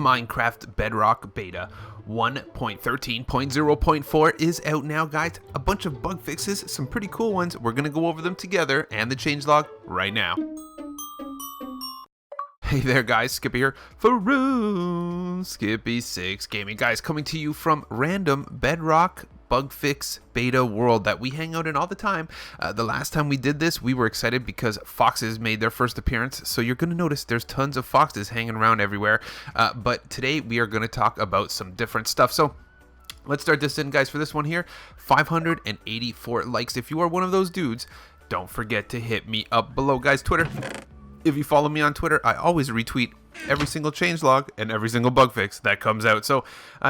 Minecraft Bedrock Beta 1.13.0.4 is out now, guys. A bunch of bug fixes, some pretty cool ones. We're going to go over them together and the changelog right now. Hey there, guys, Skippy here for Skippy6 Gaming. Guys, coming to you from random Bedrock bug fix beta world that we hang out in all the time. The last time we did this, we were excited because foxes made their first appearance, so you're going to notice there's tons of foxes hanging around everywhere. But today we are going to talk about some different stuff. So let's start this in, guys. For this one here, 584 likes. If you are one of those dudes, don't forget to hit me up below, guys. Twitter. If you follow me on Twitter, I always retweet every single changelog and every single bug fix that comes out. So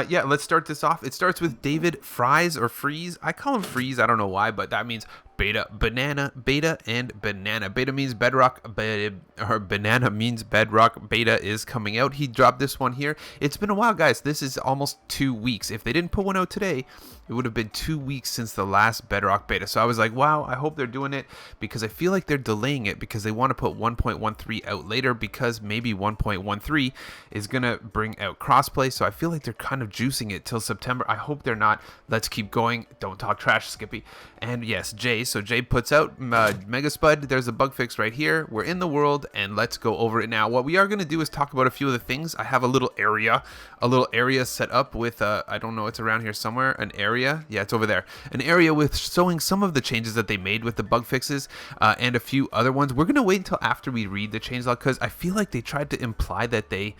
yeah, let's start this off. It starts with David Fries or Freeze. I call him Freeze. I don't know why, but that means beta, banana, beta, and banana. Beta means bedrock, or banana means bedrock. Beta is coming out. He dropped this one here. It's been a while, guys. This is almost 2 weeks. If they didn't put one out today, it would have been 2 weeks since the last Bedrock beta. So I was like, wow, I hope they're doing it, because I feel like they're delaying it because they want to put 1.13 out later, because maybe 1.13 is going to bring out crossplay. So I feel like they're kind of juicing it till September. I hope they're not. Let's keep going. Don't talk trash, Skippy. And yes, Jay. So Jay puts out Mega Spud. There's a bug fix right here. We're in the world, and let's go over it now. What we are going to do is talk about a few of the things. I have a little area set up with, I don't know, it's around here somewhere, an area. Yeah, it's over there. An area with showing some of the changes that they made with the bug fixes and a few other ones. We're going to wait until after we read the changelog, because I feel like they tried to imply that they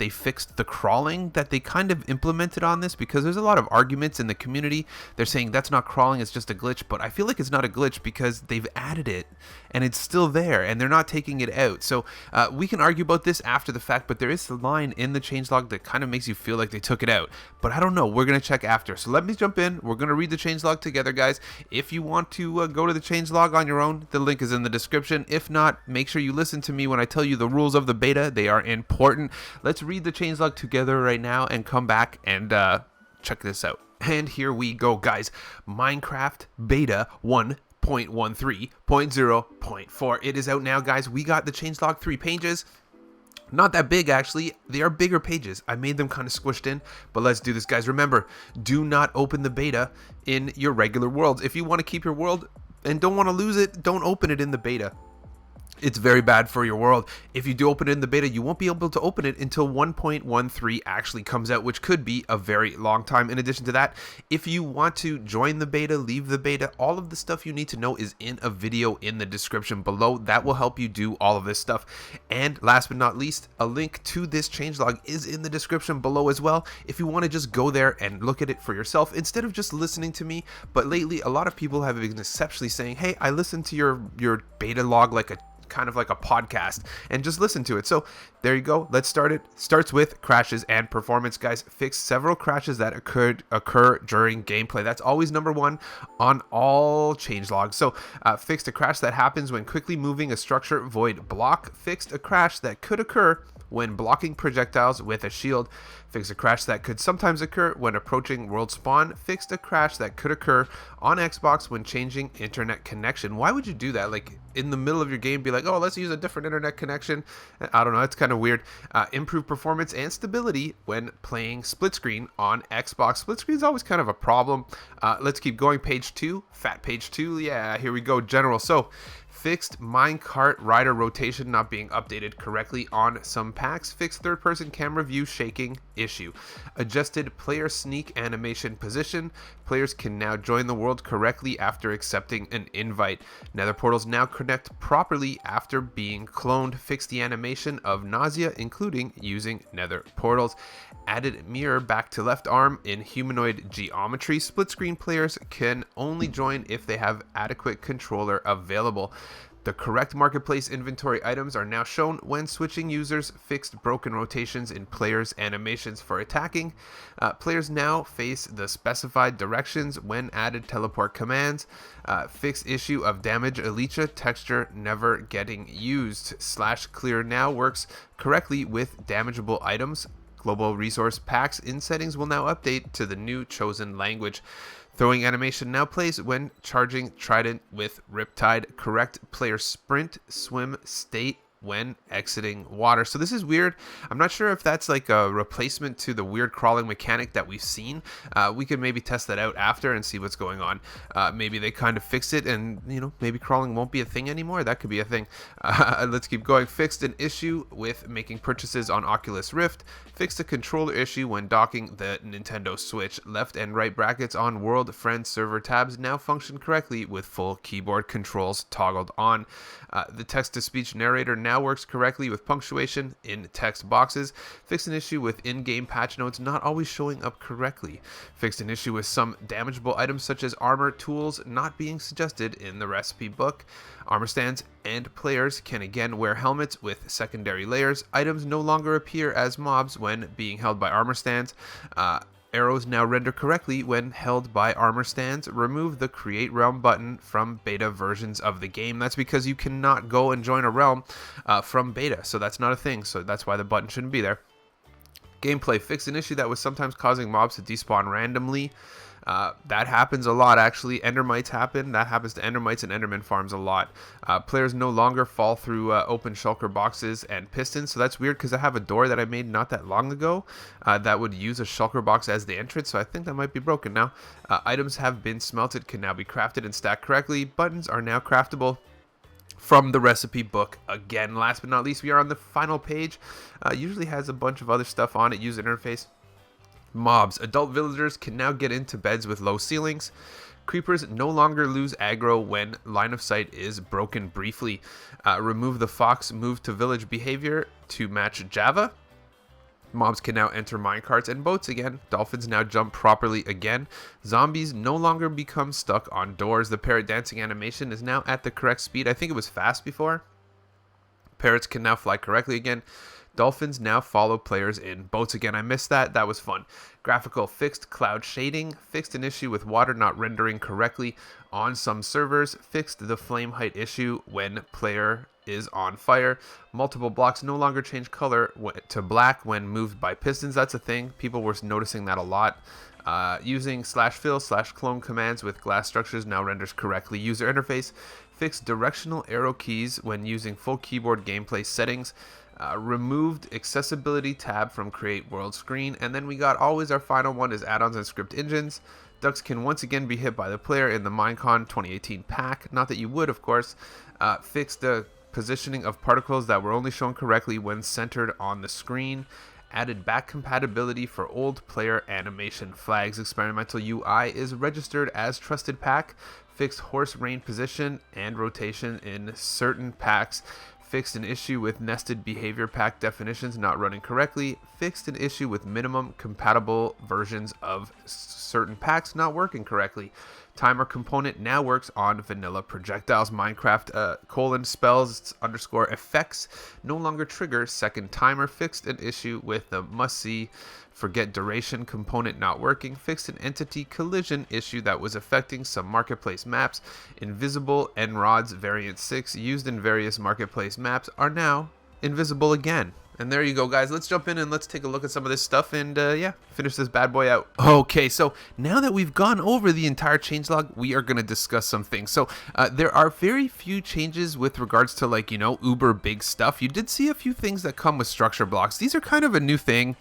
fixed the crawling that they kind of implemented on this, because there's a lot of arguments in the community. They're saying that's not crawling, it's just a glitch, but I feel like it's not a glitch because they've added it and it's still there and they're not taking it out. So we can argue about this after the fact, but there is a line in the changelog that kind of makes you feel like they took it out, but I don't know. We're going to check after. So let me jump in. We're going to read the changelog together, guys. If you want to go to the changelog on your own, the link is in the description. If not, make sure you listen to me when I tell you the rules of the beta. They are important. Let's read the changelog together right now and come back and check this out. And here we go, guys. Minecraft beta 1.13.0.4. It is out now, guys. We got the changelog, 3 pages. Not that big, actually. They are bigger pages. I made them kind of squished in, but let's do this, guys. Remember, do not open the beta in your regular worlds. If you want to keep your world and don't want to lose it, don't open it in the beta. It's very bad for your world. If you do open it in the beta, you won't be able to open it until 1.13 actually comes out, which could be a very long time. In addition to that, if you want to join the beta, leave the beta, all of the stuff you need to know is in a video in the description below. That will help you do all of this stuff. And last but not least, a link to this changelog is in the description below as well, if you want to just go there and look at it for yourself instead of just listening to me. But lately, a lot of people have been exceptionally saying, hey, I listened to your beta log like a kind of like a podcast, and just listen to it. So there you go. Let's start it. Starts with crashes and performance, guys. Fix several crashes that occur during gameplay. That's always number one on all changelogs. So fixed a crash that happens when quickly moving a structure void block. Fixed a crash that could occur when blocking projectiles with a shield. Fixed a crash that could sometimes occur when approaching world spawn. Fixed a crash that could occur on Xbox when changing internet connection. Why would you do that? Like in the middle of your game, be like, oh, let's use a different internet connection. I don't know. It's kind of weird. Improve performance and stability when playing split screen on Xbox. Split screen is always kind of a problem. Let's keep going. Page 2, fat page 2. Yeah, here we go. General. So fixed minecart rider rotation not being updated correctly on some packs. Fixed third-person camera view shaking issue. Adjusted player sneak animation position. Players can now join the world correctly after accepting an invite. Nether portals now connect properly after being cloned. Fixed the animation of nausea, including using nether portals. Added mirror back to left arm in humanoid geometry. Split screen players can only join if they have adequate controller available. The correct marketplace inventory items are now shown when switching users. Fixed broken rotations in players' animations for attacking. Players now face the specified directions when added teleport commands. Fixed issue of damage Elytra texture never getting used. /clear now works correctly with damageable items. Global resource packs in settings will now update to the new chosen language. Throwing animation now plays when charging Trident with Riptide. Correct player sprint, swim, state, when exiting water. So this is weird. I'm not sure if that's like a replacement to the weird crawling mechanic that we've seen. We could maybe test that out after and see what's going on. Maybe they kind of fix it and, you know, maybe crawling won't be a thing anymore. That could be a thing. Let's keep going. Fixed an issue with making purchases on Oculus Rift. Fixed a controller issue when docking the Nintendo Switch. Left and right brackets on World Friends server tabs now function correctly with full keyboard controls toggled on. The text-to-speech narrator now works correctly with punctuation in text boxes. Fixed an issue with in-game patch notes not always showing up correctly. Fixed an issue with some damageable items such as armor tools not being suggested in the recipe book. Armor stands and players can again wear helmets with secondary layers. Items no longer appear as mobs when being held by armor stands. Arrows now render correctly when held by armor stands. Remove the Create Realm button from beta versions of the game. That's because you cannot go and join a realm from beta, so that's not a thing. So that's why the button shouldn't be there. Gameplay. Fixed an issue that was sometimes causing mobs to despawn randomly. That happens a lot, actually. Endermites happen. That happens to Endermites and Enderman farms a lot. Players no longer fall through open shulker boxes and pistons, so that's weird because I have a door that I made not that long ago that would use a shulker box as the entrance, so I think that might be broken now. Items have been smelted, can now be crafted and stacked correctly. Buttons are now craftable from the recipe book. Again, last but not least, we are on the final page. Usually has a bunch of other stuff on it. User interface. Mobs. Adult villagers can now get into beds with low ceilings. Creepers no longer lose aggro when line of sight is broken briefly. Remove the fox move to village behavior to match Java. Mobs can now enter minecarts and boats again. Dolphins now jump properly again. Zombies no longer become stuck on doors. The parrot dancing animation is now at the correct speed. I think it was fast before. Parrots can now fly correctly again. Dolphins now follow players in boats again. I missed that. That was fun. Graphical. Fixed cloud shading. Fixed an issue with water not rendering correctly on some servers. Fixed the flame height issue when player is on fire. Multiple blocks no longer change color to black when moved by pistons. That's a thing. People were noticing that a lot. Using /fill/clone commands with glass structures now renders correctly. User interface. Fixed directional arrow keys when using full keyboard gameplay settings. Removed accessibility tab from create world screen. And then we got always our final one is add-ons and script engines. Ducks can once again be hit by the player in the Minecon 2018 pack. Not that you would, of course. Fixed the positioning of particles that were only shown correctly when centered on the screen. Added back compatibility for old player animation flags. Experimental UI is registered as trusted pack. Fixed horse rein position and rotation in certain packs. Fixed an issue with nested behavior pack definitions not running correctly. Fixed an issue with minimum compatible versions of certain packs not working correctly. Timer component now works on vanilla projectiles. Minecraft : spells _ effects no longer trigger second timer. Fixed an issue with the must see forget duration component not working. Fixed an entity collision issue that was affecting some marketplace maps. Invisible Enrods variant 6 used in various marketplace maps are now invisible again. And there you go, guys. Let's jump in and let's take a look at some of this stuff and yeah, finish this bad boy out. Okay, so now that we've gone over the entire changelog, we are going to discuss some things. So there are very few changes with regards to, like, you know, uber big stuff. You did see a few things that come with structure blocks. These are kind of a new thing.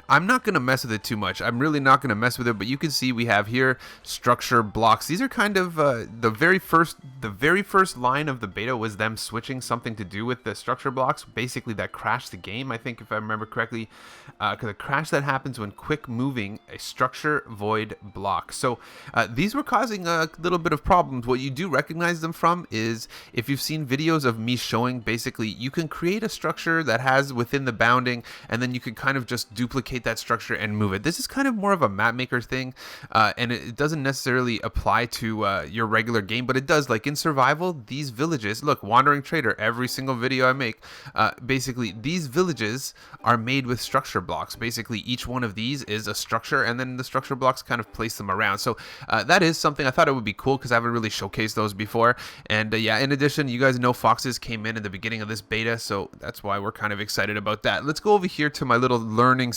I'm not going to mess with it too much. I'm really not going to mess with it, but you can see we have here structure blocks. These are kind of the very first line of the beta was them switching something to do with the structure blocks, basically that crashed the game, I think, if I remember correctly, because a crash that happens when quick moving a structure void block. So these were causing a little bit of problems. What you do recognize them from is if you've seen videos of me showing, basically you can create a structure that has within the bounding, and then you can kind of just duplicate that structure and move it. This is kind of more of a map maker thing, and it doesn't necessarily apply to your regular game, but it does. Like in survival, these villages, look, Wandering Trader, every single video I make, basically these villages are made with structure blocks. Basically each one of these is a structure, and then the structure blocks kind of place them around. So that is something I thought it would be cool because I haven't really showcased those before. And yeah, in addition, you guys know foxes came in the beginning of this beta, so that's why we're kind of excited about that. Let's go over here to my little learning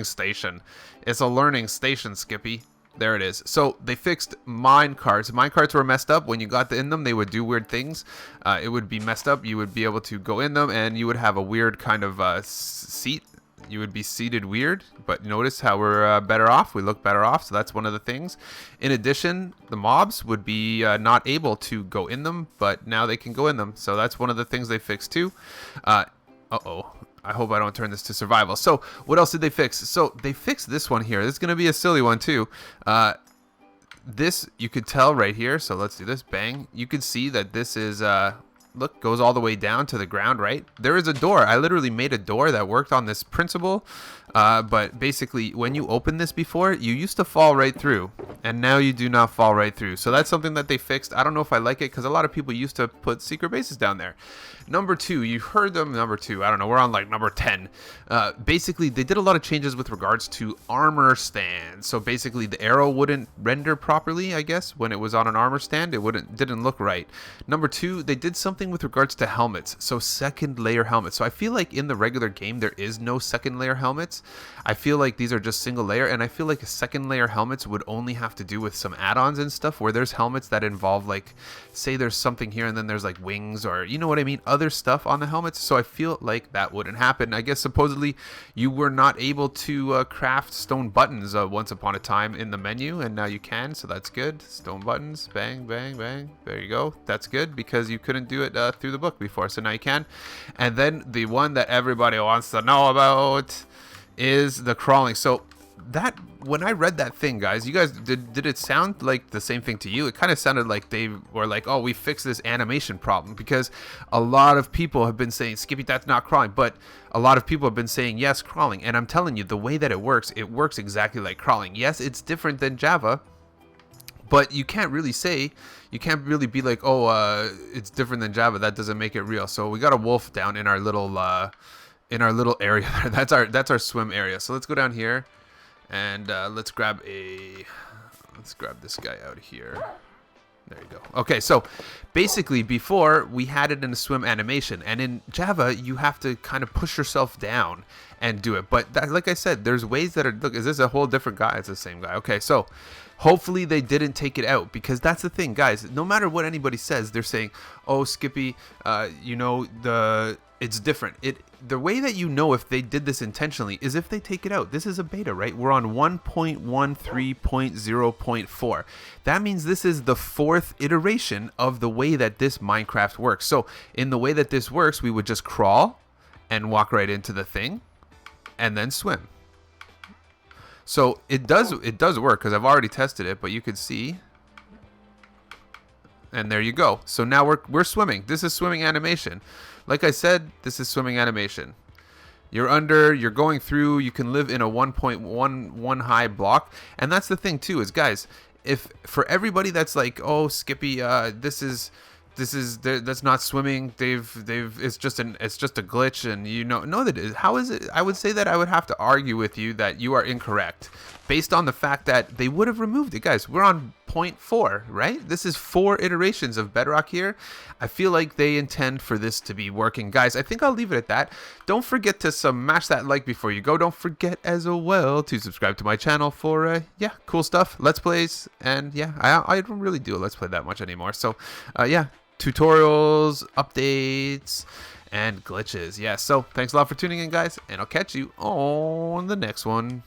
station. It's a learning station, Skippy. There it is. So they fixed mine carts. Mine carts were messed up. When you got in them, they would do weird things. It would be messed up. You would be able to go in them, and you would have a weird kind of seat. You would be seated weird. But notice how we're better off. We look better off. So that's one of the things. In addition, the mobs would be not able to go in them, but now they can go in them. So that's one of the things they fixed too. Uh-oh. I hope I don't turn this to survival. So what else did they fix? So they fixed this one here. This is going to be a silly one too. This, you could tell right here. So let's do this. Bang. You could see that this is, look, goes all the way down to the ground, right? There is a door. I literally made a door that worked on this principle. But basically, when you opened this before, you used to fall right through. And now you do not fall right through. So that's something that they fixed. I don't know if I like it because a lot of people used to put secret bases down there. Number 2, you heard them. Number 2, I don't know. We're on like number 10. Basically, they did a lot of changes with regards to armor stands. So basically, the arrow wouldn't render properly, I guess, when it was on an armor stand. It didn't look right. Number 2, they did something with regards to helmets. So second layer helmets. So I feel like in the regular game, there is no second layer helmets. I feel like these are just single layer, and I feel like second layer helmets would only have to do with some add-ons and stuff, where there's helmets that involve, like, say there's something here and then there's like wings, or you know what I mean, other stuff on the helmets. So I feel like that wouldn't happen. I guess supposedly you were not able to craft stone buttons once upon a time in the menu, and now you can, so that's good. Stone buttons, bang, bang, bang. There you go. That's good because you couldn't do it through the book before, so now you can. And then the one that everybody wants to know about is the crawling. So that, when I read that thing, guys, you guys, did it sound like the same thing to you? It kind of sounded like they were like, oh, we fixed this animation problem, because a lot of people have been saying, Skippy, that's not crawling, but a lot of people have been saying, yes, crawling. And I'm telling you, the way that it works exactly like crawling. Yes, it's different than Java, but you can't really be like, oh, it's different than Java. That doesn't make it real. So we got a wolf down in our little area there. That's our swim area. So let's go down here, and let's grab this guy out here. There you go. Okay, so basically before we had it in a swim animation, and in Java you have to kind of push yourself down and do it. But that, like I said, there's ways that are, look, is this a whole different guy? It's the same guy. Okay, so hopefully they didn't take it out, because that's the thing, guys. No matter what anybody says, they're saying, oh, Skippy, you know, it's different. The way that you know if they did this intentionally is if they take it out. This is a beta, right? We're on 1.13.0.4. That means this is the 4th iteration of the way that this Minecraft works. So in the way that this works, we would just crawl and walk right into the thing and then swim. So it does work, because I've already tested it, but you could see. And there you go. So now we're swimming. This is swimming animation. Like I said, this is swimming animation. You're going through, you can live in a 1.11 high block. And that's the thing too, is guys, if for everybody that's like, oh, Skippy, that's not swimming. It's just a glitch, and you know that is. How is it? I would say that I would have to argue with you that you are incorrect, based on the fact that they would have removed it, guys. We're on 0.4, right? This is 4 iterations of Bedrock here. I feel like they intend for this to be working, guys. I think I'll leave it at that. Don't forget to smash that like before you go. Don't forget as well to subscribe to my channel for cool stuff, Let's Plays, and I don't really do a Let's Play that much anymore. So tutorials, updates, and glitches. So thanks a lot for tuning in, guys, and I'll catch you on the next one.